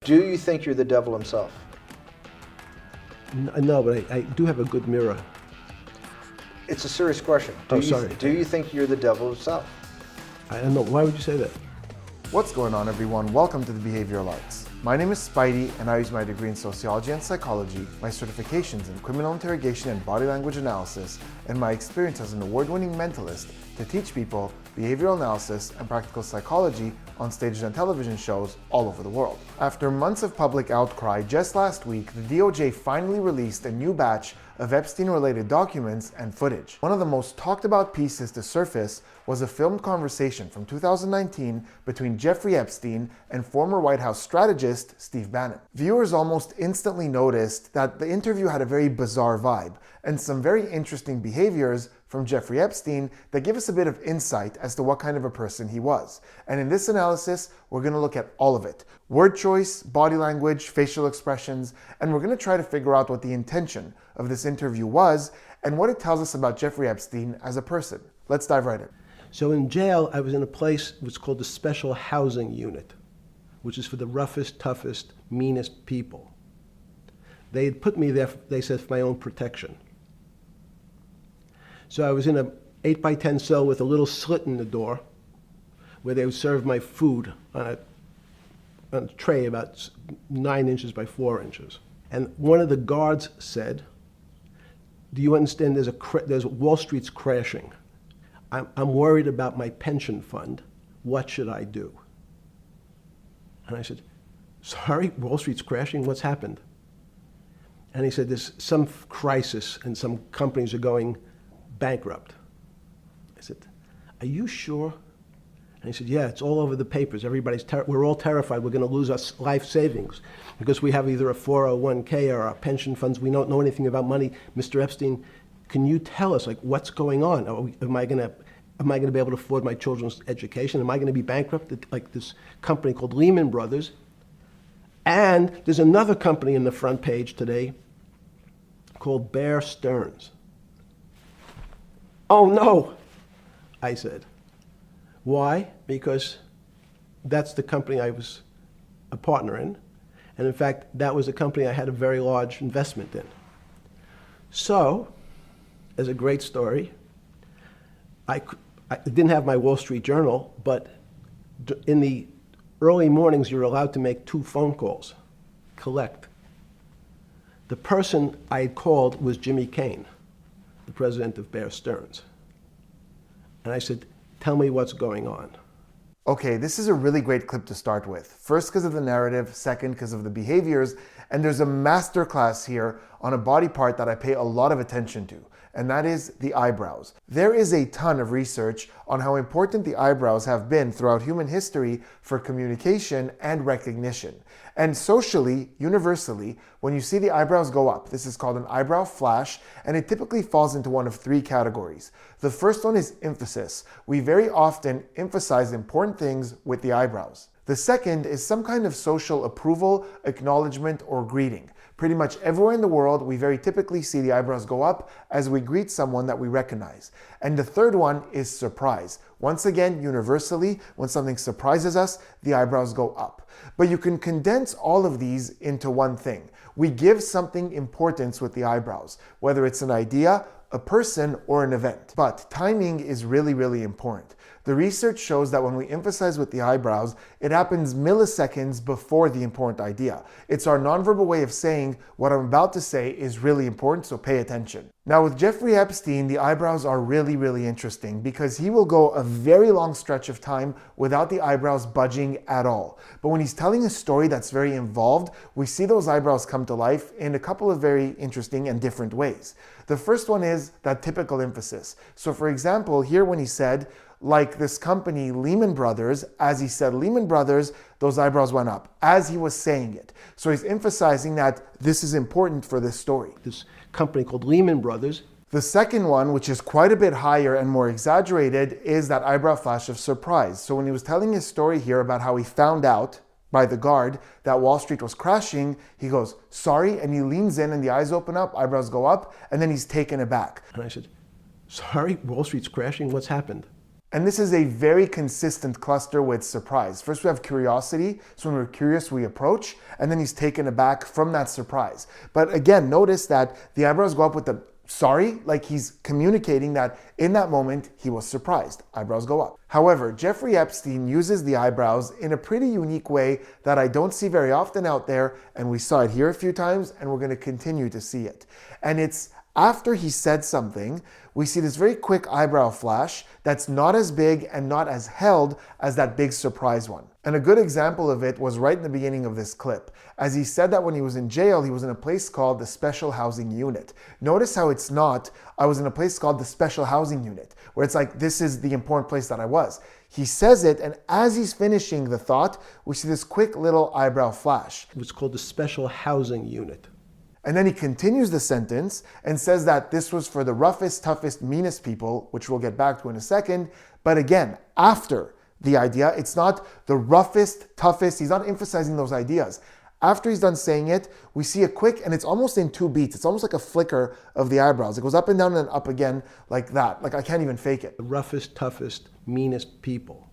Do you think you're the devil himself? No, but I do have a good mirror. It's a serious question. Sorry. Do you think you're the devil himself? I don't know. Why would you say that? What's going on, everyone? Welcome to the Behavioral Arts. My name is Spidey, and I use my degree in sociology and psychology, my certifications in criminal interrogation and body language analysis, and my experience as an award-winning mentalist to teach people behavioral analysis and practical psychology on stages and television shows all over the world. After months of public outcry, just last week, the DOJ finally released a new batch of Epstein-related documents and footage. One of the most talked about pieces to surface was a filmed conversation from 2019 between Jeffrey Epstein and former White House strategist Steve Bannon. Viewers almost instantly noticed that the interview had a very bizarre vibe and some very interesting behaviors from Jeffrey Epstein that give us a bit of insight as to what kind of a person he was. And in this analysis, we're going to look at all of it. Word choice, body language, facial expressions, and we're going to try to figure out what the intention of this interview was and what it tells us about Jeffrey Epstein as a person. Let's dive right in. So in jail, I was in a place what's called the Special Housing Unit, which is for the roughest, toughest, meanest people. They had put me there, they said, for my own protection. So I was in an 8x10 cell with a little slit in the door where they would serve my food on a tray about 9 inches by 4 inches. And one of the guards said, "Do you understand there's Wall Street's crashing. I'm worried about my pension fund. What should I do?" And I said, "Sorry, Wall Street's crashing? What's happened?" And he said, "There's some crisis and some companies are going bankrupt." I said, "Are you sure?" And he said, "Yeah, it's all over the papers. We're all terrified. We're going to lose our life savings because we have either a 401k or our pension funds. We don't know anything about money. Mr. Epstein, can you tell us, what's going on? Am I going to be able to afford my children's education? Am I going to be bankrupt like this company called Lehman Brothers?" And there's another company in the front page today called Bear Stearns. "Oh no," I said. "Why?" "Because that's the company I was a partner in. And in fact, that was a company I had a very large investment in." So, as a great story, I didn't have my Wall Street Journal, but in the early mornings, you're allowed to make 2 phone calls, collect. The person I had called was Jimmy Kane, the president of Bear Stearns. And I said, "Tell me what's going on." Okay, this is a really great clip to start with. First, because of the narrative, second, because of the behaviors, and there's a masterclass here on a body part that I pay a lot of attention to, and that is the eyebrows. There is a ton of research on how important the eyebrows have been throughout human history for communication and recognition. And socially, universally, when you see the eyebrows go up, this is called an eyebrow flash, and it typically falls into one of 3 categories. The first one is emphasis. We very often emphasize important things with the eyebrows. The second is some kind of social approval, acknowledgement, or greeting. Pretty much everywhere in the world, we very typically see the eyebrows go up as we greet someone that we recognize. And the third one is surprise. Once again, universally, when something surprises us, the eyebrows go up. But you can condense all of these into one thing. We give something importance with the eyebrows, whether it's an idea, a person, or an event. But timing is really, really important. The research shows that when we emphasize with the eyebrows, it happens milliseconds before the important idea. It's our nonverbal way of saying what I'm about to say is really important, so pay attention. Now with Jeffrey Epstein, the eyebrows are really, really interesting because he will go a very long stretch of time without the eyebrows budging at all. But when he's telling a story that's very involved, we see those eyebrows come to life in a couple of very interesting and different ways. The first one is that typical emphasis. So for example, here when he said, like this company, Lehman Brothers, as he said Lehman Brothers, those eyebrows went up as he was saying it. So he's emphasizing that this is important for this story. This company called Lehman Brothers. The second one, which is quite a bit higher and more exaggerated, is that eyebrow flash of surprise. So when he was telling his story here about how he found out by the guard that Wall Street was crashing, he goes, "Sorry," and he leans in and the eyes open up, eyebrows go up, and then he's taken aback. And I said, "Sorry, Wall Street's crashing? What's happened?" And this is a very consistent cluster with surprise. First we have curiosity, so when we're curious we approach, and then he's taken aback from that surprise. But again, notice that the eyebrows go up with the sorry, like he's communicating that in that moment he was surprised. Eyebrows go up. However, Jeffrey Epstein uses the eyebrows in a pretty unique way that I don't see very often out there, and we saw it here a few times, and we're going to continue to see it. And it's after he said something, we see this very quick eyebrow flash that's not as big and not as held as that big surprise one. And a good example of it was right in the beginning of this clip. As he said that when he was in jail, he was in a place called the Special Housing Unit. Notice how it's not, I was in a place called the Special Housing Unit, where it's like, this is the important place that I was. He says it, and as he's finishing the thought, we see this quick little eyebrow flash. It was called the Special Housing Unit. And then he continues the sentence and says that this was for the roughest, toughest, meanest people, which we'll get back to in a second. But again, after the idea, it's not the roughest, toughest. He's not emphasizing those ideas. After he's done saying it, we see a quick, and it's almost in 2 beats. It's almost like a flicker of the eyebrows. It goes up and down and then up again like that. Like I can't even fake it. The roughest, toughest, meanest people.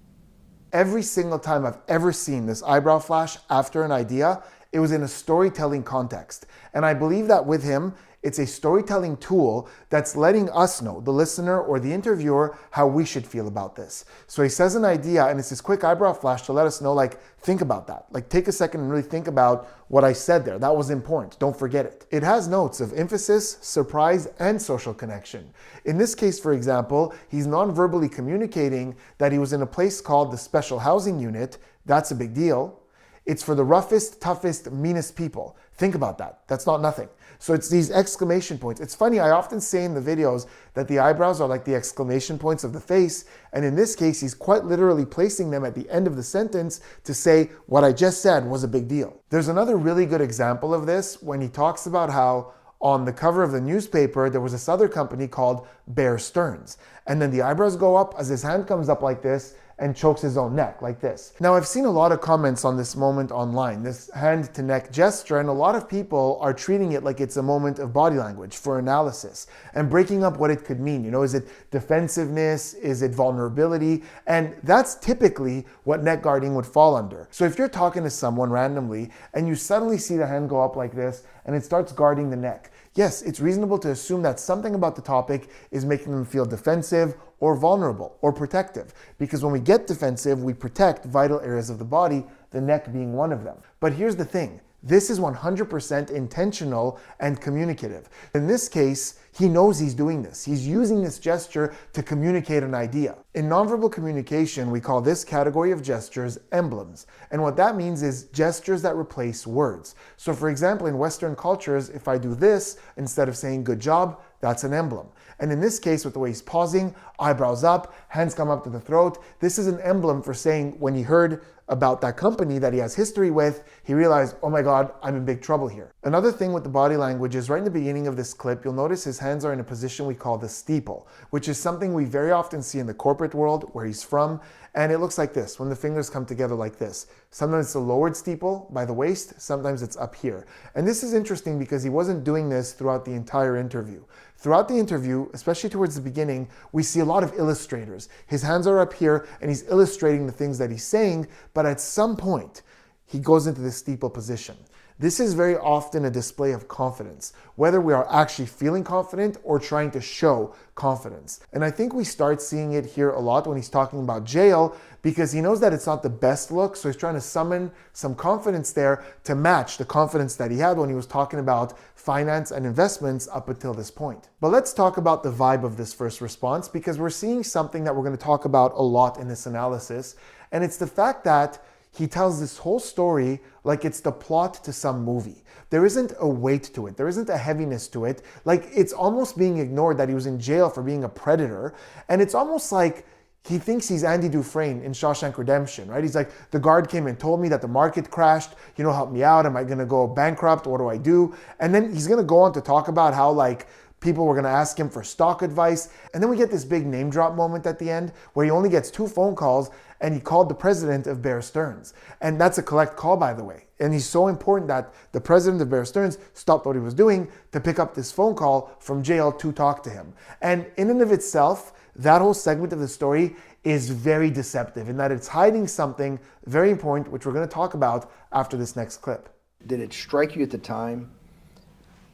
Every single time I've ever seen this eyebrow flash after an idea, it was in a storytelling context. And I believe that with him, it's a storytelling tool that's letting us know, the listener or the interviewer, how we should feel about this. So he says an idea, and it's this quick eyebrow flash to let us know, like, think about that. Like, take a second and really think about what I said there. That was important. Don't forget it. It has notes of emphasis, surprise, and social connection. In this case, for example, he's non-verbally communicating that he was in a place called the Special Housing Unit. That's a big deal. It's for the roughest, toughest, meanest people. Think about that. That's not nothing. So it's these exclamation points. It's funny, I often say in the videos that the eyebrows are like the exclamation points of the face. And in this case, he's quite literally placing them at the end of the sentence to say what I just said was a big deal. There's another really good example of this when he talks about how on the cover of the newspaper, there was this other company called Bear Stearns. And then the eyebrows go up as his hand comes up like this and chokes his own neck like this. Now, I've seen a lot of comments on this moment online, this hand to neck gesture, and a lot of people are treating it like it's a moment of body language for analysis and breaking up what it could mean. You know, is it defensiveness? Is it vulnerability? And that's typically what neck guarding would fall under. So if you're talking to someone randomly and you suddenly see the hand go up like this and it starts guarding the neck, yes, it's reasonable to assume that something about the topic is making them feel defensive or vulnerable or protective. Because when we get defensive, we protect vital areas of the body, the neck being one of them. But here's the thing. This is 100% intentional and communicative. In this case, he knows he's doing this. He's using this gesture to communicate an idea. In nonverbal communication, we call this category of gestures emblems. And what that means is gestures that replace words. So for example, in Western cultures, if I do this, instead of saying good job, that's an emblem. And in this case, with the way he's pausing, eyebrows up, hands come up to the throat, this is an emblem for saying when he heard about that company that he has history with, he realized, oh my God, I'm in big trouble here. Another thing with the body language is right in the beginning of this clip, you'll notice his hands are in a position we call the steeple, which is something we very often see in the corporate world where he's from. And it looks like this, when the fingers come together like this. Sometimes it's a lowered steeple by the waist, sometimes it's up here. And this is interesting because he wasn't doing this throughout the entire interview. Throughout the interview, especially towards the beginning, we see a lot of illustrators. His hands are up here and he's illustrating the things that he's saying, but at some point, he goes into the steeple position. This is very often a display of confidence, whether we are actually feeling confident or trying to show confidence. And I think we start seeing it here a lot when he's talking about jail, because he knows that it's not the best look, so he's trying to summon some confidence there to match the confidence that he had when he was talking about finance and investments up until this point. But let's talk about the vibe of this first response, because we're seeing something that we're going to talk about a lot in this analysis, and it's the fact that he tells this whole story like it's the plot to some movie. There isn't a weight to it. There isn't a heaviness to it. Like it's almost being ignored that he was in jail for being a predator. And it's almost like he thinks he's Andy Dufresne in Shawshank Redemption, right? He's like, the guard came and told me that the market crashed. You know, help me out. Am I going to go bankrupt? What do I do? And then he's going to go on to talk about how like people were going to ask him for stock advice. And then we get this big name drop moment at the end where he only gets 2 phone calls and he called the president of Bear Stearns. And that's a collect call, by the way. And he's so important that the president of Bear Stearns stopped what he was doing to pick up this phone call from jail to talk to him. And in and of itself, that whole segment of the story is very deceptive in that it's hiding something very important, which we're going to talk about after this next clip. Did it strike you at the time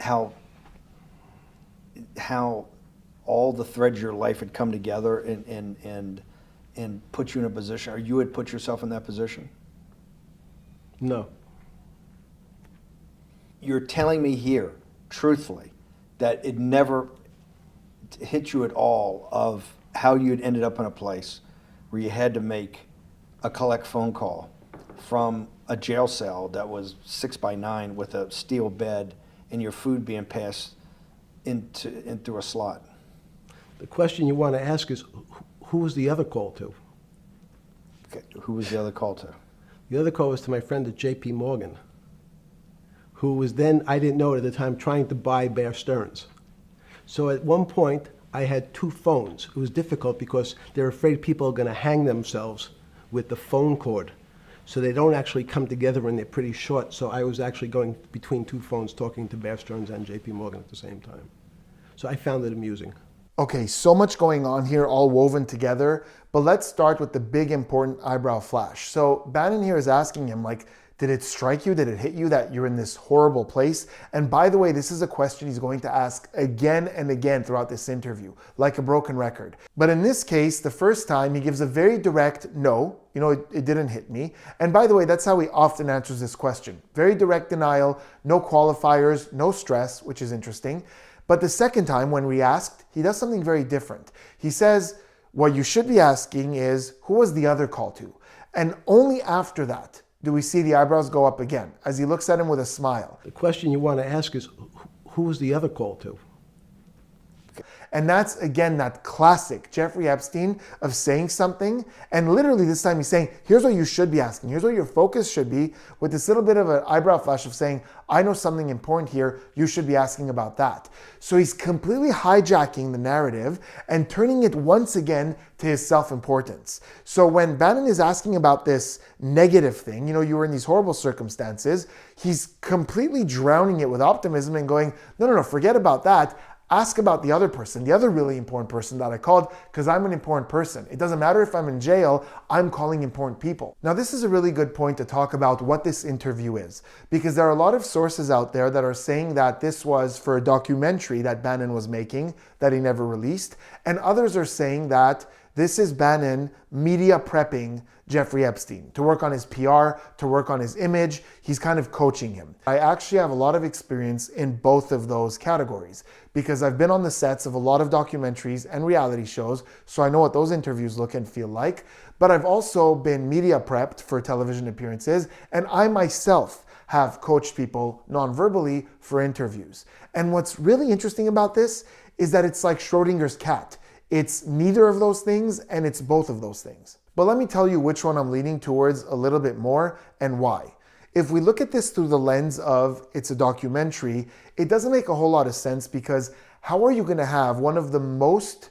how all the threads of your life had come together and put you in a position, or you had put yourself in that position? No. You're telling me here, truthfully, that it never hit you at all of how you had ended up in a place where you had to make a collect phone call from a jail cell that was 6x9 with a steel bed and your food being passed in through a slot. The question you want to ask is, who was the other call to? Okay. Who was the other call to? The other call was to my friend at J.P. Morgan, who was then, I didn't know it at the time, trying to buy Bear Stearns. So at one point, I had two phones. It was difficult because they're afraid people are going to hang themselves with the phone cord. So they don't actually come together and they're pretty short. So I was actually going between two phones talking to Bear Stearns and J.P. Morgan at the same time. So I found it amusing. Okay, so much going on here, all woven together, but let's start with the big important eyebrow flash. So Bannon here is asking him, like, did it strike you? Did it hit you that you're in this horrible place? And by the way, this is a question he's going to ask again and again throughout this interview, like a broken record. But in this case, the first time he gives a very direct no, it didn't hit me. And by the way, that's how he often answers this question. Very direct denial, no qualifiers, no stress, which is interesting. But the second time when we asked, he does something very different. He says, what you should be asking is, who was the other call to? And only after that do we see the eyebrows go up again, as he looks at him with a smile. The question you want to ask is, who was the other call to? And that's, again, that classic Jeffrey Epstein of saying something, and literally this time he's saying, here's what you should be asking, here's what your focus should be, with this little bit of an eyebrow flash of saying, I know something important here, you should be asking about that. So he's completely hijacking the narrative and turning it once again to his self-importance. So when Bannon is asking about this negative thing, you were in these horrible circumstances, he's completely drowning it with optimism and going, no, forget about that. Ask about the other person, the other really important person that I called, because I'm an important person. It doesn't matter if I'm in jail, I'm calling important people. Now, this is a really good point to talk about what this interview is, because there are a lot of sources out there that are saying that this was for a documentary that Bannon was making that he never released, and others are saying that this is Bannon media prepping Jeffrey Epstein to work on his PR, to work on his image. He's kind of coaching him. I actually have a lot of experience in both of those categories because I've been on the sets of a lot of documentaries and reality shows, so I know what those interviews look and feel like. But I've also been media prepped for television appearances, and I myself have coached people non-verbally for interviews. And what's really interesting about this is that it's like Schrodinger's cat. It's neither of those things, and it's both of those things. But let me tell you which one I'm leaning towards a little bit more and why. If we look at this through the lens of it's a documentary, it doesn't make a whole lot of sense because how are you going to have one of the most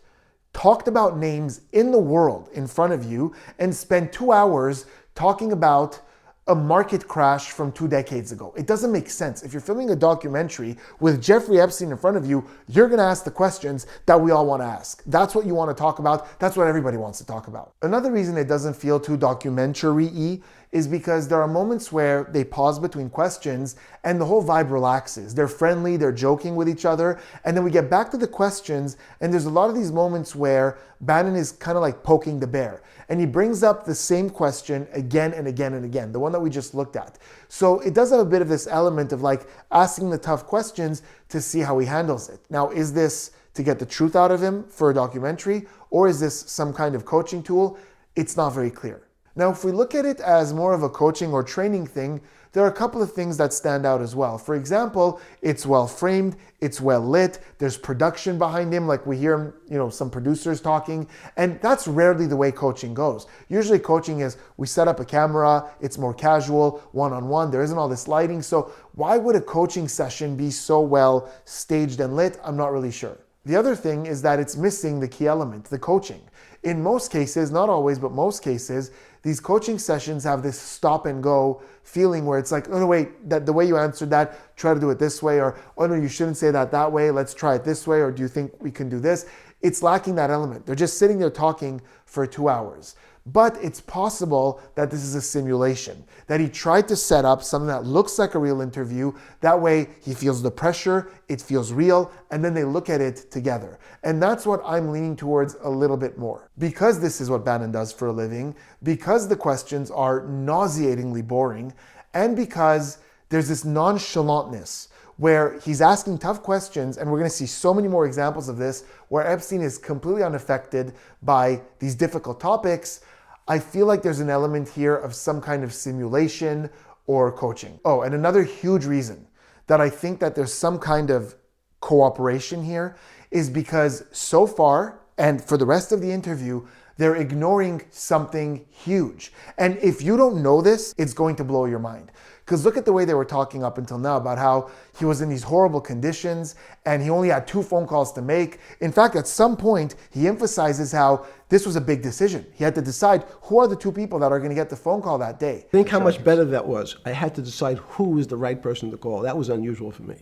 talked about names in the world in front of you and spend 2 hours talking about a market crash from 2 decades ago? It doesn't make sense. If you're filming a documentary with Jeffrey Epstein in front of you, you're going to ask the questions that we all want to ask. That's what you want to talk about. That's what everybody wants to talk about. Another reason it doesn't feel too documentary-y is because there are moments where they pause between questions and the whole vibe relaxes. They're friendly, they're joking with each other, and then we get back to the questions, and there's a lot of these moments where Bannon is kind of like poking the bear, and he brings up the same question again and again and again, the one that we just looked at. So it does have a bit of this element of like asking the tough questions to see how he handles it. Now, is this to get the truth out of him for a documentary, or is this some kind of coaching tool? It's not very clear. Now, if we look at it as more of a coaching or training thing, there are a couple of things that stand out as well. For example, it's well framed, it's well lit, there's production behind him, like we hear, some producers talking, and that's rarely the way coaching goes. Usually coaching is we set up a camera, it's more casual, one-on-one, there isn't all this lighting. So why would a coaching session be so well staged and lit? I'm not really sure. The other thing is that it's missing the key element, the coaching. In most cases, not always, but most cases, these coaching sessions have this stop and go feeling where it's like, oh no, wait, the way you answered that, try to do it this way, or oh no, you shouldn't say that way, let's try it this way, or do you think we can do this? It's lacking that element. They're just sitting there talking for 2 hours. But it's possible that this is a simulation, that he tried to set up something that looks like a real interview. That way he feels the pressure, it feels real, and then they look at it together. And that's what I'm leaning towards a little bit more. Because this is what Bannon does for a living, because the questions are nauseatingly boring, and because there's this nonchalantness where he's asking tough questions, and we're going to see so many more examples of this, where Epstein is completely unaffected by these difficult topics. I feel like there's an element here of some kind of simulation or coaching. Oh, and another huge reason that I think that there's some kind of cooperation here is because so far, and for the rest of the interview, they're ignoring something huge. And if you don't know this, it's going to blow your mind. Because look at the way they were talking up until now about how he was in these horrible conditions and he only had 2 phone calls to make. In fact, at some point, he emphasizes how this was a big decision. He had to decide who are the 2 people that are going to get the phone call that day. Think how much better that was. I had to decide who was the right person to call. That was unusual for me.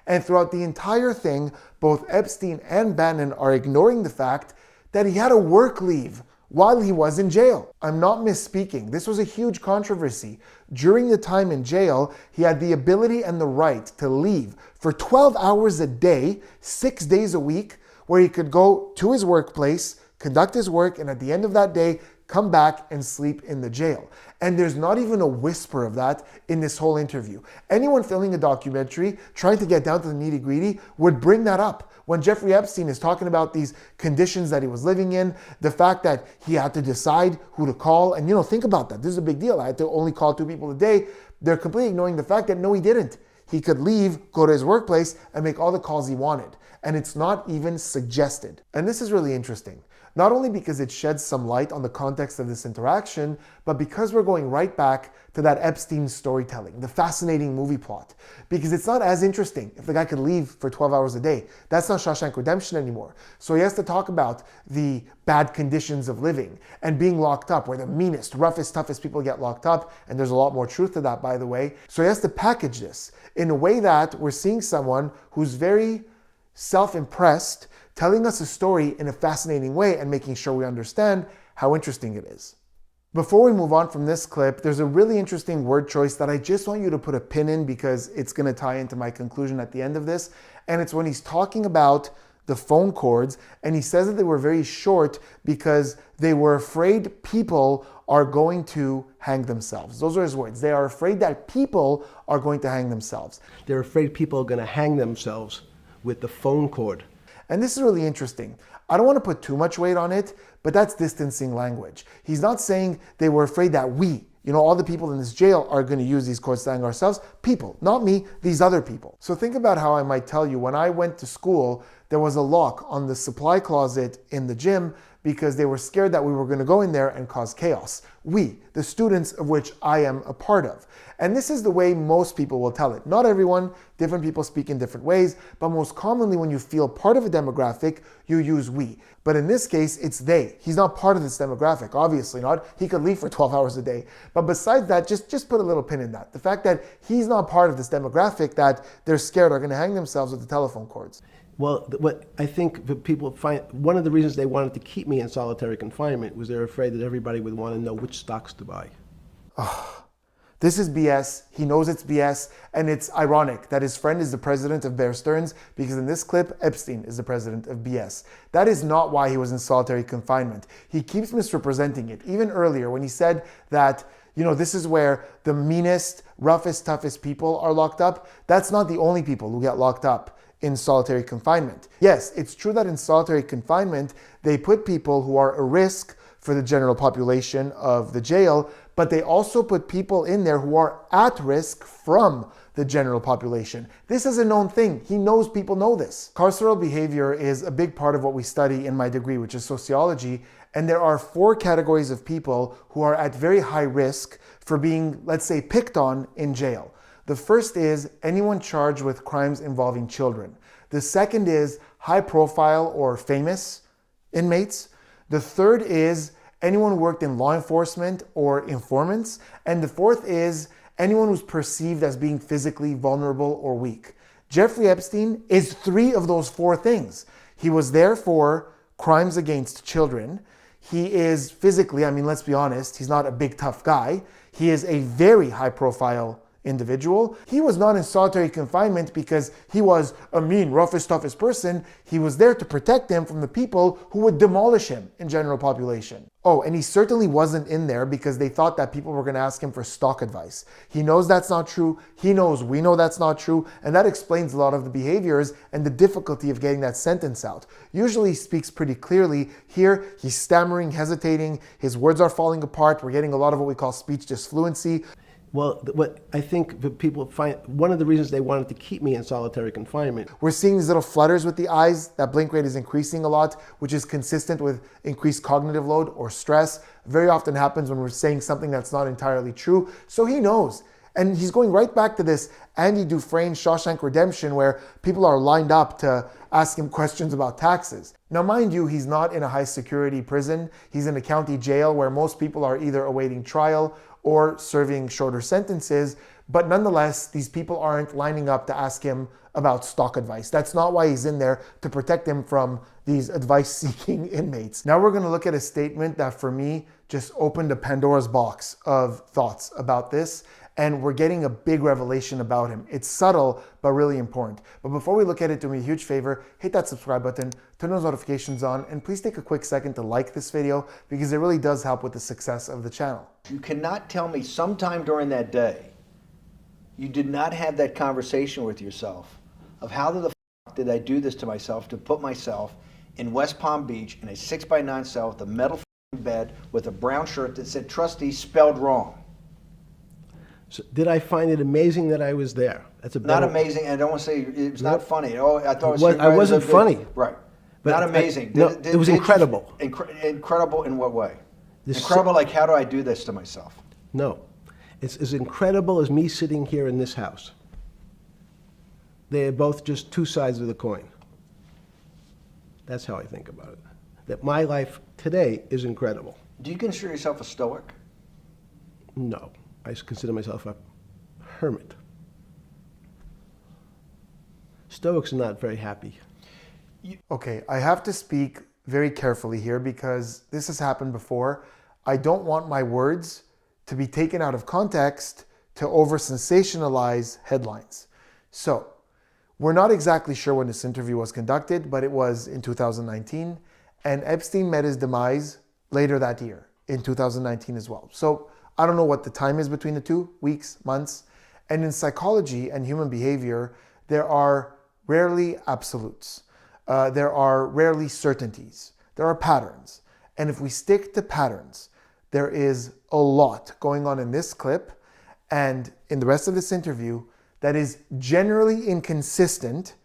And throughout the entire thing, both Epstein and Bannon are ignoring the fact that he had a work leave while he was in jail. I'm not misspeaking. This was a huge controversy. During the time in jail, he had the ability and the right to leave for 12 hours a day, 6 days a week, where he could go to his workplace, conduct his work, and at the end of that day, come back and sleep in the jail. And there's not even a whisper of that in this whole interview. Anyone filming a documentary, trying to get down to the nitty-gritty, would bring that up. When Jeffrey Epstein is talking about these conditions that he was living in, the fact that he had to decide who to call, and think about that. This is a big deal. I had to only call 2 people a day. They're completely ignoring the fact that no, he didn't. He could leave, go to his workplace, and make all the calls he wanted. And it's not even suggested. And this is really interesting. Not only because it sheds some light on the context of this interaction, but because we're going right back to that Epstein storytelling, the fascinating movie plot. Because it's not as interesting if the guy could leave for 12 hours a day. That's not Shawshank Redemption anymore. So he has to talk about the bad conditions of living and being locked up, where the meanest, roughest, toughest people get locked up. And there's a lot more truth to that, by the way. So he has to package this in a way that we're seeing someone who's very self-impressed, telling us a story in a fascinating way and making sure we understand how interesting it is. Before we move on from this clip, there's a really interesting word choice that I just want you to put a pin in because it's going to tie into my conclusion at the end of this. And it's when he's talking about the phone cords and he says that they were very short because they were afraid people are going to hang themselves. Those are his words. They are afraid that people are going to hang themselves. They're afraid people are going to hang themselves with the phone cord. And this is really interesting. I don't want to put too much weight on it, but that's distancing language. He's not saying they were afraid that we, all the people in this jail are going to use these cords to hang ourselves. People, not me, these other people. So think about how I might tell you when I went to school, there was a lock on the supply closet in the gym because they were scared that we were going to go in there and cause chaos. We, the students of which I am a part of. And this is the way most people will tell it. Not everyone, different people speak in different ways, but most commonly when you feel part of a demographic, you use we. But in this case, it's they. He's not part of this demographic, obviously not. He could leave for 12 hours a day. But besides that, just put a little pin in that. The fact that he's not part of this demographic that they're scared are going to hang themselves with the telephone cords. Well, what I think people find, one of the reasons they wanted to keep me in solitary confinement was they're afraid that everybody would want to know which stocks to buy. This is BS. He knows it's BS. And it's ironic that his friend is the president of Bear Stearns because in this clip, Epstein is the president of BS. That is not why he was in solitary confinement. He keeps misrepresenting it. Even earlier when he said that, this is where the meanest, roughest, toughest people are locked up. That's not the only people who get locked up in solitary confinement. Yes, it's true that in solitary confinement, they put people who are a risk for the general population of the jail, but they also put people in there who are at risk from the general population. This is a known thing. He knows people know this. Carceral behavior is a big part of what we study in my degree, which is sociology, and there are 4 categories of people who are at very high risk for being, let's say, picked on in jail. The first is anyone charged with crimes involving children. The second is high profile or famous inmates. The third is anyone who worked in law enforcement or informants. And the fourth is anyone who's perceived as being physically vulnerable or weak. Jeffrey Epstein is 3 of those 4 things. He was there for crimes against children. He is physically, I mean, let's be honest, he's not a big tough guy. He is a very high profile individual. He was not in solitary confinement because he was a mean, roughest, toughest person. He was there to protect him from the people who would demolish him in general population. Oh, and he certainly wasn't in there because they thought that people were going to ask him for stock advice. He knows that's not true. He knows we know that's not true. And that explains a lot of the behaviors and the difficulty of getting that sentence out. Usually he speaks pretty clearly. Here, he's stammering, hesitating. His words are falling apart. We're getting a lot of what we call speech disfluency. Well, what I think that people find, one of the reasons they wanted to keep me in solitary confinement. We're seeing these little flutters with the eyes. That blink rate is increasing a lot, which is consistent with increased cognitive load or stress. Very often happens when we're saying something that's not entirely true. So he knows. And he's going right back to this Andy Dufresne Shawshank Redemption where people are lined up to ask him questions about taxes. Now, mind you, he's not in a high security prison. He's in a county jail where most people are either awaiting trial or serving shorter sentences. But nonetheless, these people aren't lining up to ask him about stock advice. That's not why he's in there, to protect him from these advice-seeking inmates. Now we're going to look at a statement that for me just opened a Pandora's box of thoughts about this. And we're getting a big revelation about him. It's subtle, but really important. But before we look at it, do me a huge favor, hit that subscribe button, turn those notifications on, and please take a quick second to like this video because it really does help with the success of the channel. You cannot tell me sometime during that day you did not have that conversation with yourself of how the f did I do this to myself to put myself in West Palm Beach in a 6x9 cell with a metal bed with a brown shirt that said trustee spelled wrong. So did I find it amazing that I was there? That's a Not better, amazing, and I don't want to say it was not funny. Oh, I thought it was. I wasn't funny. Right. But Not amazing. it was incredible. Incredible in what way? This Incredible, like how do I do this to myself? No. It's as incredible as me sitting here in this house. They're both just two sides of the coin. That's how I think about it. That my life today is incredible. Do you consider yourself a stoic? No. I consider myself a hermit. Stoics are not very happy. Okay, I have to speak very carefully here because this has happened before. I don't want my words to be taken out of context to over-sensationalize headlines. So, we're not exactly sure when this interview was conducted, but it was in 2019, and Epstein met his demise later that year, in 2019 as well. So, I don't know what the time is between the two, weeks, months. And in psychology and human behavior, there are rarely absolutes. There are rarely certainties. There are patterns. And if we stick to patterns, there is a lot going on in this clip and in the rest of this interview that is generally inconsistent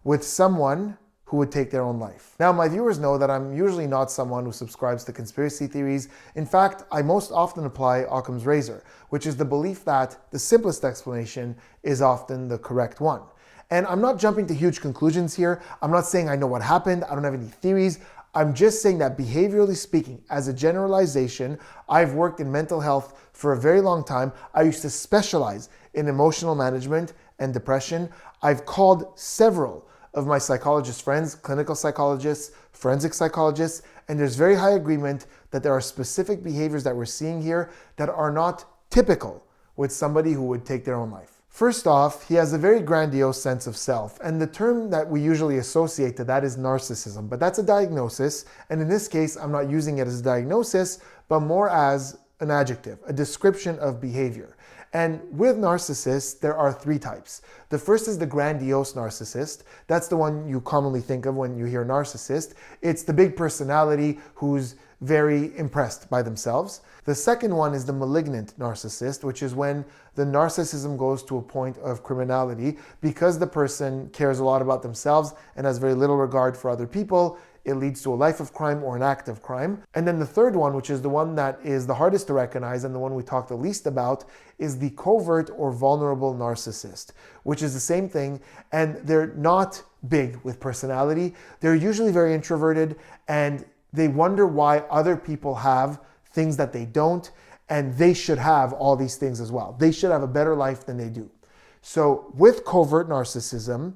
with someone who would take their own life. Now, my viewers know that I'm usually not someone who subscribes to conspiracy theories. In fact, I most often apply Occam's razor, which is the belief that the simplest explanation is often the correct one. And I'm not jumping to huge conclusions here. I'm not saying I know what happened. I don't have any theories. I'm just saying that behaviorally speaking, as a generalization, I've worked in mental health for a very long time. I used to specialize in emotional management and depression. I've called several of my psychologist friends, clinical psychologists, forensic psychologists, and there's very high agreement that there are specific behaviors that we're seeing here that are not typical with somebody who would take their own life. First off, he has a very grandiose sense of self, and the term that we usually associate to that is narcissism, but that's a diagnosis, and in this case, I'm not using it as a diagnosis, but more as an adjective, a description of behavior. And with narcissists, there are three types. The first is the grandiose narcissist. That's the one you commonly think of when you hear narcissist. It's the big personality who's very impressed by themselves. The second one is the malignant narcissist, which is when the narcissism goes to a point of criminality because the person cares a lot about themselves and has very little regard for other people. It leads to a life of crime or an act of crime. And then the third one, which is the one that is the hardest to recognize and the one we talk the least about, is the covert or vulnerable narcissist, which is the same thing. And they're not big with personality. They're usually very introverted and they wonder why other people have things that they don't, and they should have all these things as well. They should have a better life than they do. So with covert narcissism,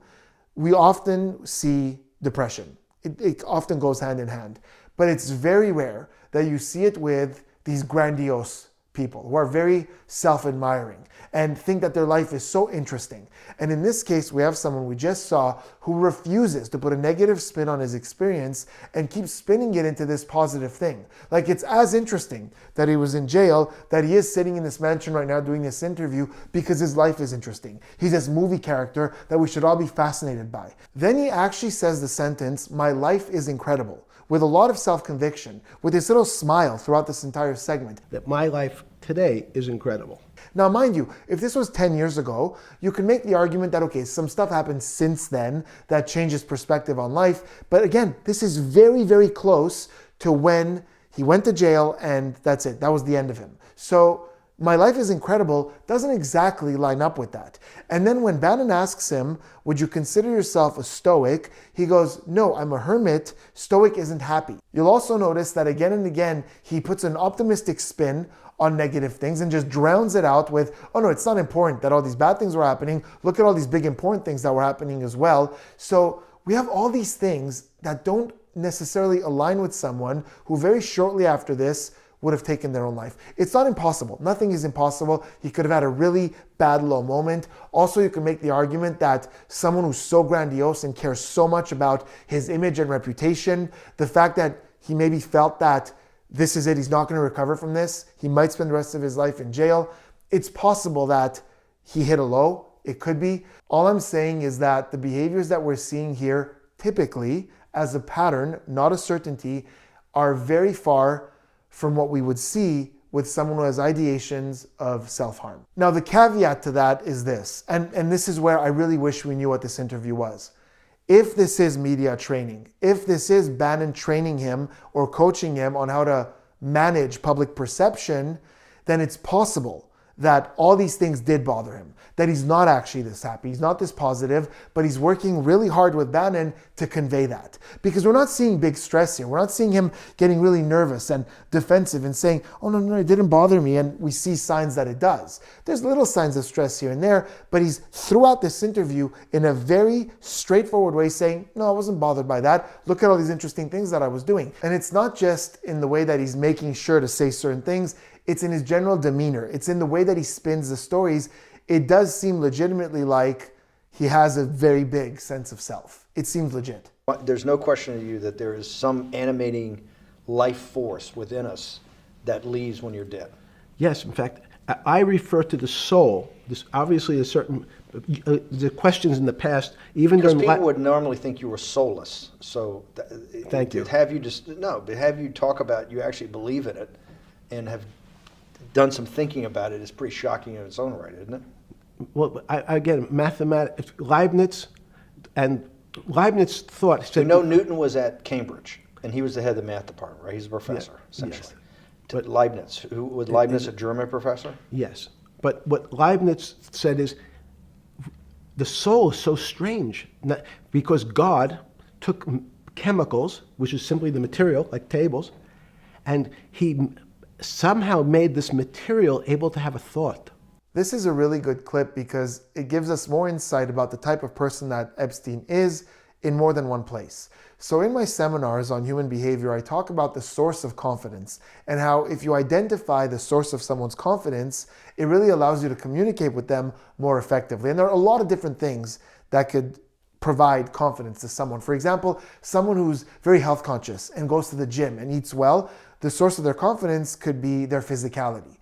we often see depression It often goes hand in hand. But it's very rare that you see it with these grandiose people who are very self-admiring and think that their life is so interesting. And in this case, we have someone we just saw who refuses to put a negative spin on his experience and keeps spinning it into this positive thing. Like, it's as interesting that he was in jail, that he is sitting in this mansion right now doing this interview because his life is interesting. He's this movie character that we should all be fascinated by. Then he actually says the sentence, "My life is incredible," with a lot of self-conviction, with this little smile throughout this entire segment. That my life today is incredible. Now, mind you, if this was 10 years ago, you can make the argument that, okay, some stuff happened since then that changes perspective on life. But again, this is very, very close to when he went to jail and that's it. That was the end of him. So my life is incredible doesn't exactly line up with that. And then when Bannon asks him, would you consider yourself a stoic? He goes, no, I'm a hermit. Stoic isn't happy. You'll also notice that again and again, he puts an optimistic spin on negative things and just drowns it out with, oh no, it's not important that all these bad things were happening. Look at all these big important things that were happening as well. So we have all these things that don't necessarily align with someone who very shortly after this would have taken their own life. It's not impossible. Nothing is impossible. He could have had a really bad low moment. Also, you can make the argument that someone who's so grandiose and cares so much about his image and reputation, the fact that he maybe felt that this is it, he's not going to recover from this, he might spend the rest of his life in jail. It's possible that he hit a low. It could be. All I'm saying is that the behaviors that we're seeing here, typically, as a pattern, not a certainty, are very far from what we would see with someone who has ideations of self-harm. Now, the caveat to that is this, and this is where I really wish we knew what this interview was. If this is media training, if this is Bannon training him or coaching him on how to manage public perception, then it's possible that all these things did bother him, that he's not actually this happy, he's not this positive, but he's working really hard with Bannon to convey that. Because we're not seeing big stress here. We're not seeing him getting really nervous and defensive and saying, oh no, it didn't bother me, and we see signs that it does. There's little signs of stress here and there, but he's throughout this interview in a very straightforward way saying, no, I wasn't bothered by that. Look at all these interesting things that I was doing. And it's not just in the way that he's making sure to say certain things, it's in his general demeanor. It's in the way that he spins the stories. It does seem legitimately like he has a very big sense of self. It seems legit. There's no question to you that there is some animating life force within us that leaves when you're dead. Yes, in fact, I refer to the soul. This obviously a certain the questions in the past, even Because during people would normally think you were soulless. So Thank you. But have you talk about you actually believe in it and have done some thinking about it is pretty shocking in its own right, isn't it? Well, again, mathematics, Leibniz thought. So Newton was at Cambridge, and he was the head of the math department, right? He's a professor, essentially. Yes. But Leibniz, was Leibniz a German professor? Yes, but what Leibniz said is the soul is so strange because God took chemicals, which is simply the material, like tables, and he somehow made this material able to have a thought. This is a really good clip because it gives us more insight about the type of person that Epstein is in more than one place. So in my seminars on human behavior, I talk about the source of confidence and how if you identify the source of someone's confidence, it really allows you to communicate with them more effectively. And there are a lot of different things that could provide confidence to someone. For example, someone who's very health conscious and goes to the gym and eats well, the source of their confidence could be their physicality.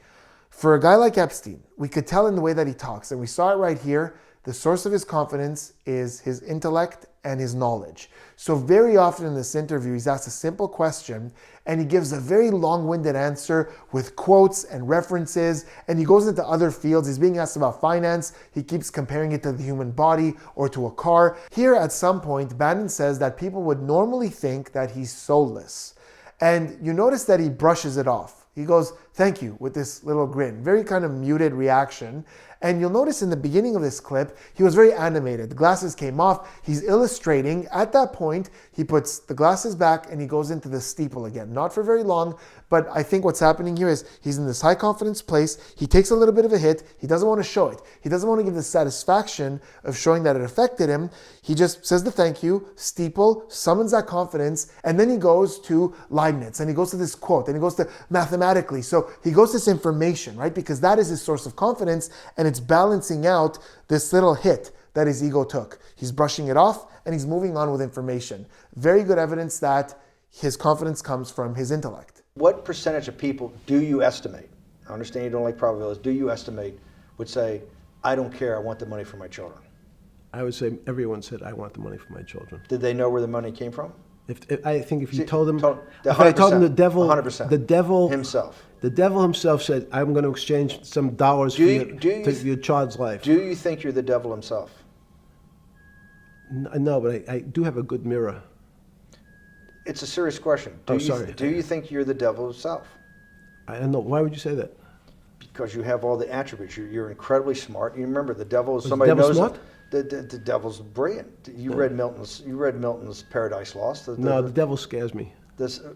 For a guy like Epstein, we could tell in the way that he talks, and we saw it right here, the source of his confidence is his intellect and his knowledge. So very often in this interview, he's asked a simple question and he gives a very long-winded answer with quotes and references, and he goes into other fields. He's being asked about finance. He keeps comparing it to the human body or to a car. Here at some point, Bannon says that people would normally think that he's soulless. And you notice that he brushes it off. He goes, thank you, with this little grin. Very kind of muted reaction. And you'll notice in the beginning of this clip, he was very animated. The glasses came off. He's illustrating. At that point, he puts the glasses back and he goes into the steeple again. Not for very long, but I think what's happening here is he's in this high confidence place. He takes a little bit of a hit. He doesn't want to show it. He doesn't want to give the satisfaction of showing that it affected him. He just says the thank you, steeple, summons that confidence, and then he goes to Leibniz and he goes to this quote and he goes to mathematically. So he goes to this information, right? Because that is his source of confidence, and it's balancing out this little hit that his ego took. He's brushing it off and he's moving on with information. Very good evidence that his confidence comes from his intellect. What percentage of people do you estimate, I understand you don't like probabilities, do you estimate would say, I don't care, I want the money for my children? I would say everyone said, I want the money for my children. Did they know where the money came from? I think if you See, told them, the if I told them 100%. the devil Himself. The devil himself said, I'm going to exchange some dollars for your child's life. Do you think you're the devil himself? No, but I do have a good mirror. It's a serious question. Do you think you're the devil himself? I don't know. Why would you say that? Because you have all the attributes. You're incredibly smart. You remember the devil is Was somebody the devil knows smart? The devil's brilliant. You read Milton's Paradise Lost. No, the devil scares me.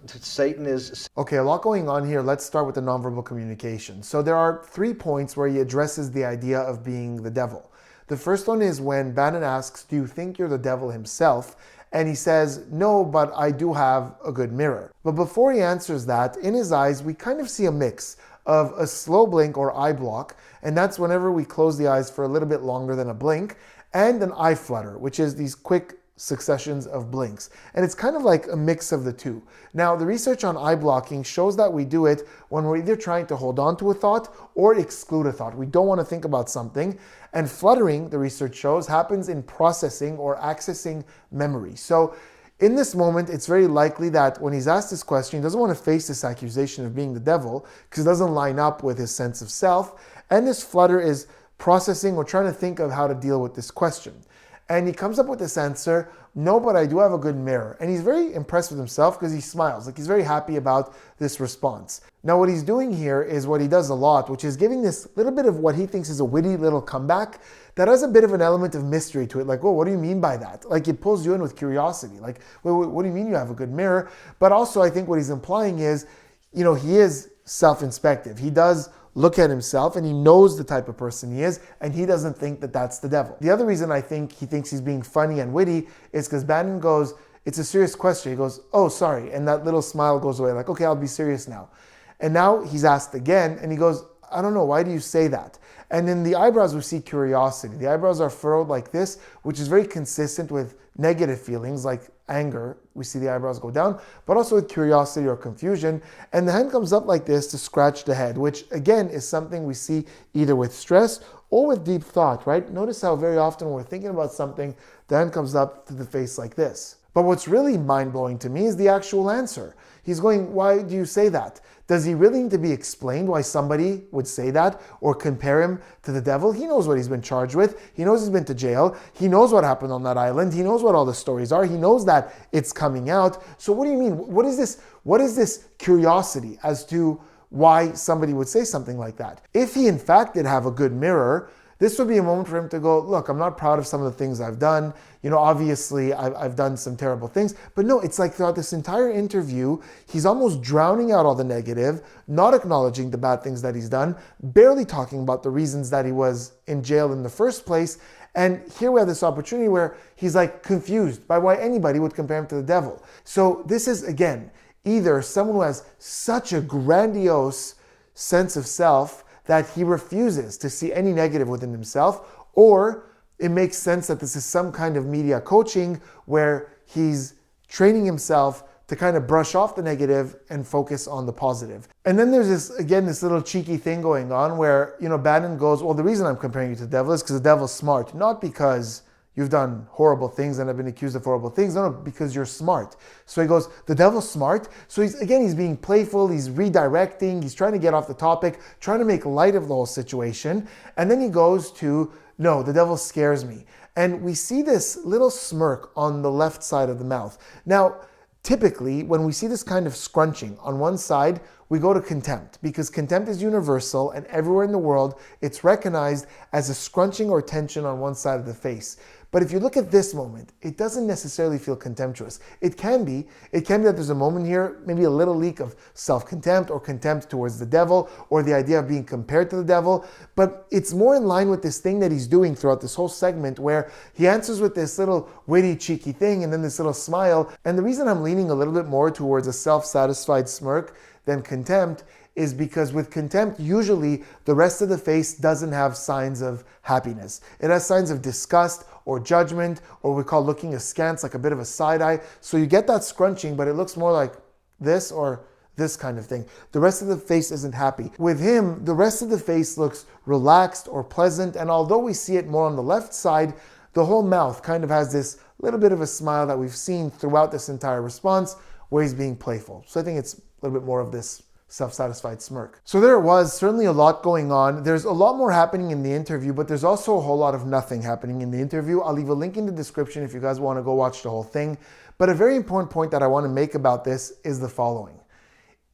Satan is. Okay, a lot going on here. Let's start with the nonverbal communication. So there are 3 points where he addresses the idea of being the devil. The first one is when Bannon asks, do you think you're the devil himself? And he says, no, but I do have a good mirror. But before he answers that, in his eyes, we kind of see a mix of a slow blink or eye block, and that's whenever we close the eyes for a little bit longer than a blink, and an eye flutter, which is these quick successions of blinks. And it's kind of like a mix of the two. Now, the research on eye blocking shows that we do it when we're either trying to hold on to a thought or exclude a thought. We don't want to think about something. And fluttering, the research shows, happens in processing or accessing memory. So in this moment, it's very likely that when he's asked this question, he doesn't want to face this accusation of being the devil because it doesn't line up with his sense of self. And this flutter is processing or trying to think of how to deal with this question. And he comes up with this answer, no, but I do have a good mirror. And he's very impressed with himself because he smiles. Like he's very happy about this response. Now what he's doing here is what he does a lot, which is giving this little bit of what he thinks is a witty little comeback that has a bit of an element of mystery to it. Like, well, what do you mean by that? Like it pulls you in with curiosity. Like, wait, what do you mean you have a good mirror? But also I think what he's implying is, he is self-inspective. He does look at himself and he knows the type of person he is, and he doesn't think that that's the devil. The other reason I think he thinks he's being funny and witty is because Bannon goes, it's a serious question. He goes, oh, sorry. And that little smile goes away, like, okay, I'll be serious now. And now he's asked again and he goes, I don't know, why do you say that? And in the eyebrows, we see curiosity. The eyebrows are furrowed like this, which is very consistent with negative feelings like anger. We see the eyebrows go down, but also with curiosity or confusion. And the hand comes up like this to scratch the head, which again is something we see either with stress or with deep thought, right? Notice how very often when we're thinking about something, the hand comes up to the face like this. But what's really mind-blowing to me is the actual answer. He's going, why do you say that? Does he really need to be explained why somebody would say that or compare him to the devil? He knows what he's been charged with. He knows he's been to jail. He knows what happened on that island. He knows what all the stories are. He knows that it's coming out. So what do you mean? What is this curiosity as to why somebody would say something like that? If he in fact did have a good mirror, this would be a moment for him to go, look, I'm not proud of some of the things I've done. Obviously I've done some terrible things. But no, it's like throughout this entire interview, he's almost drowning out all the negative, not acknowledging the bad things that he's done, barely talking about the reasons that he was in jail in the first place. And here we have this opportunity where he's like confused by why anybody would compare him to the devil. So this is, again, either someone who has such a grandiose sense of self that he refuses to see any negative within himself, or it makes sense that this is some kind of media coaching where he's training himself to kind of brush off the negative and focus on the positive. And then there's this little cheeky thing going on where, Bannon goes, well, the reason I'm comparing you to the devil is because the devil's smart, not because you've done horrible things and have been accused of horrible things. No, because you're smart. So he goes, the devil's smart. So he's being playful. He's redirecting. He's trying to get off the topic, trying to make light of the whole situation. And then he goes to, no, the devil scares me. And we see this little smirk on the left side of the mouth. Now, typically, when we see this kind of scrunching on one side, we go to contempt, because contempt is universal and everywhere in the world it's recognized as a scrunching or tension on one side of the face. But if you look at this moment, it doesn't necessarily feel contemptuous. It can be that there's a moment here, maybe a little leak of self-contempt or contempt towards the devil, or the idea of being compared to the devil. But it's more in line with this thing that he's doing throughout this whole segment, where he answers with this little witty, cheeky thing and then this little smile. And the reason I'm leaning a little bit more towards a self-satisfied smirk than contempt is because with contempt, usually the rest of the face doesn't have signs of happiness. It has signs of disgust or judgment, or we call looking askance, like a bit of a side eye. So you get that scrunching, but it looks more like this or this kind of thing. The rest of the face isn't happy. With him, the rest of the face looks relaxed or pleasant, and although we see it more on the left side, the whole mouth kind of has this little bit of a smile that we've seen throughout this entire response, where he's being playful. So I think it's a little bit more of this self-satisfied smirk. So there it was, certainly a lot going on. There's a lot more happening in the interview, but there's also a whole lot of nothing happening in the interview. I'll leave a link in the description if you guys want to go watch the whole thing. But a very important point that I want to make about this is the following.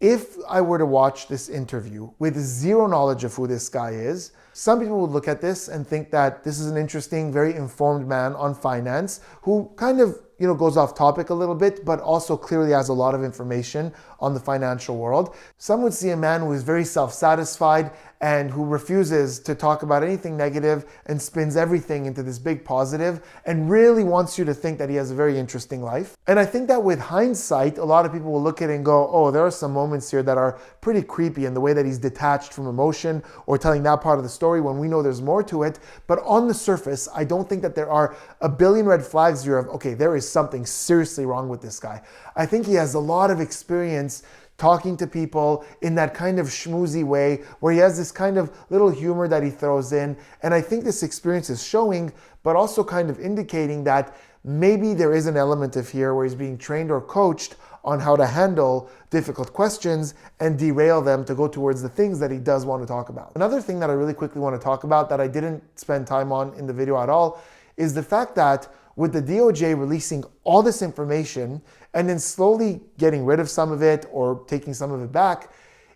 If I were to watch this interview with zero knowledge of who this guy is, some people would look at this and think that this is an interesting, very informed man on finance who kind of, goes off topic a little bit, but also clearly has a lot of information on the financial world. Some would see a man who is very self-satisfied and who refuses to talk about anything negative and spins everything into this big positive and really wants you to think that he has a very interesting life. And I think that with hindsight, a lot of people will look at it and go, oh, there are some moments here that are pretty creepy in the way that he's detached from emotion or telling that part of the story when we know there's more to it. But on the surface, I don't think that there are a billion red flags here of, okay, there is something seriously wrong with this guy. I think he has a lot of experience talking to people in that kind of schmoozy way, where he has this kind of little humor that he throws in. And I think this experience is showing, but also kind of indicating that maybe there is an element of here where he's being trained or coached on how to handle difficult questions and derail them to go towards the things that he does want to talk about. Another thing that I really quickly want to talk about that I didn't spend time on in the video at all is the fact that with the DOJ releasing all this information and then slowly getting rid of some of it or taking some of it back,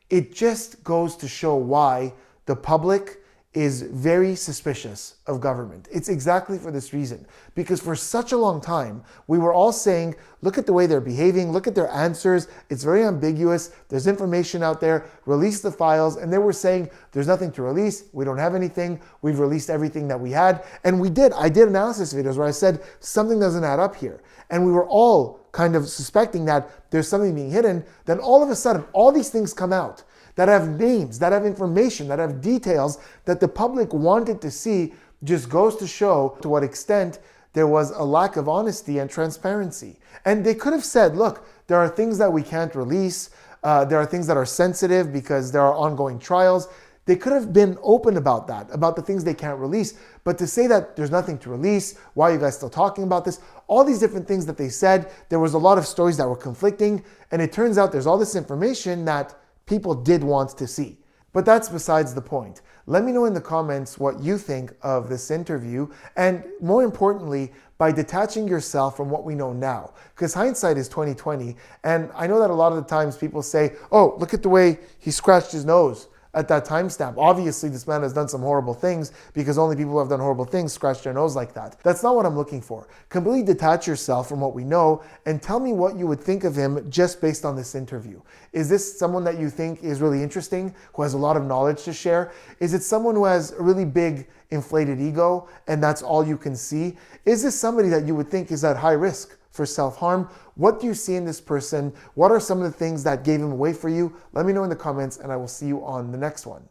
it just goes to show why the public is very suspicious of government. It's exactly for this reason. Because for such a long time, we were all saying, look at the way they're behaving, look at their answers, it's very ambiguous, there's information out there, release the files, and they were saying, there's nothing to release, we don't have anything, we've released everything that we had, and we did. I did analysis videos where I said, something doesn't add up here. And we were all kind of suspecting that there's something being hidden. Then all of a sudden, all these things come out that have names, that have information, that have details that the public wanted to see. Just goes to show to what extent there was a lack of honesty and transparency. And they could have said, look, there are things that we can't release. There are things that are sensitive because there are ongoing trials. They could have been open about that, about the things they can't release. But to say that there's nothing to release, why are you guys still talking about this? All these different things that they said, there was a lot of stories that were conflicting. And it turns out there's all this information that people did want to see. But that's besides the point. Let me know in the comments what you think of this interview, and more importantly, by detaching yourself from what we know now. Because hindsight is 20/20, and I know that a lot of the times people say, oh, look at the way he scratched his nose at that timestamp. Obviously, this man has done some horrible things because only people who have done horrible things scratch their nose like that. That's not what I'm looking for. Completely detach yourself from what we know and tell me what you would think of him just based on this interview. Is this someone that you think is really interesting, who has a lot of knowledge to share? Is it someone who has a really big inflated ego and that's all you can see? Is this somebody that you would think is at high risk for self-harm? What do you see in this person? What are some of the things that gave him away for you? Let me know in the comments, and I will see you on the next one.